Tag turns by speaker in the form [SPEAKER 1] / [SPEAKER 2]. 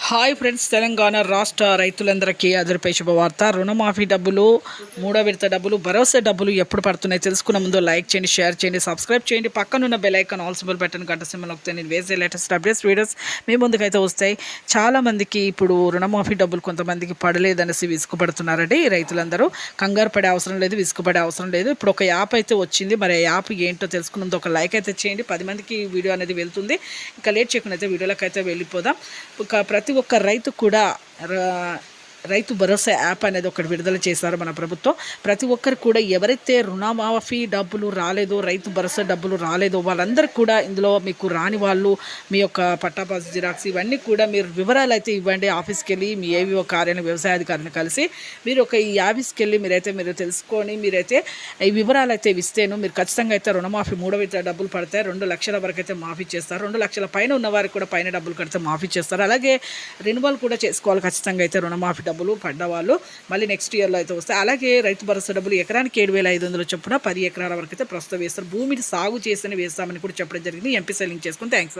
[SPEAKER 1] Hi friends, Telangana రాష్ట్ర రైతులందరికీ అదిరిపై శుభవార్త. రుణమాఫీ డబ్బులు, మూడో విడత డబ్బులు, భరోసా డబ్బులు ఎప్పుడు పడుతున్నాయి తెలుసుకున్న ముందు లైక్ చేయండి, షేర్ చేయండి, సబ్స్క్రైబ్ చేయండి. పక్కనున్న bell icon all symbol button గంట సింబల్ నొక్కితే నేను వేసే లేటెస్ట్ అప్డేట్స్ వీడియోస్ మీ ముందుకైతే వస్తాయి. చాలామందికి ఇప్పుడు రుణమాఫీ డబ్బులు కొంతమందికి పడలేదనేసి విసుగుపడుతున్నారండి. రైతులందరూ కంగారు పడే అవసరం లేదు, విసుగుపడే అవసరం లేదు. ఇప్పుడు ఒక యాప్ అయితే వచ్చింది. మరి ఆ యాప్ ఏంటో తెలుసుకున్నందుకు ఒక లైక్ అయితే చేయండి. 10 మందికి వీడియో అనేది వెళ్తుంది. ఇంకా లేట్ చేయకుండా అయితే వీడియోలోకి అయితే వెళ్ళిపోదాం. ప్రతి ఒక్క రైతు కూడా రైతు భరోసా యాప్ అనేది ఒకటి విడుదల చేశారు మన ప్రభుత్వం. ప్రతి ఒక్కరు కూడా ఎవరైతే రుణమాఫీ డబ్బులు రాలేదో, రైతు భరోసా డబ్బులు రాలేదో వాళ్ళందరూ కూడా ఇందులో మీకు రాని వాళ్ళు మీ యొక్క పట్టాపాస్ జిరాక్స్ ఇవన్నీ కూడా మీరు వివరాలు అయితే ఇవ్వండి. ఆఫీస్కి వెళ్ళి మీ ఏవీఓ కార్యాలయ వ్యవసాయ అధికారిని కలిసి మీరు ఈ ఆఫీస్కి వెళ్ళి మీరు తెలుసుకొని మీరైతే ఈ వివరాలు అయితే ఇస్తేను మీరు ఖచ్చితంగా అయితే రుణమాఫీ మూడో విడత డబ్బులు పడతాయి. 2 లక్షల వరకు అయితే మాఫీ చేస్తారు. 2 లక్షల పైన ఉన్న వారికి కూడా పైన డబ్బులు కడితే మాఫీ చేస్తారు. అలాగే రెన్యువల్ కూడా చేసుకోవాలి ఖచ్చితంగా అయితే రుణమాఫీ డబ్బులు పడ్డవాళ్ళు మళ్ళీ నెక్స్ట్ ఇయర్లో అయితే వస్తాయి. అలాగే రైతు భరోసా డబ్బులు ఎకరానికి 7,500 చొప్పున 10 ఎకరాల వరకు అయితే ప్రస్తుతం వేస్తారు. భూమిని సాగు చేస్తేనే వేస్తామని కూడా చెప్పడం జరిగింది. ఎంపీ సెల్లింగ్ చేసుకుని థ్యాంక్స్.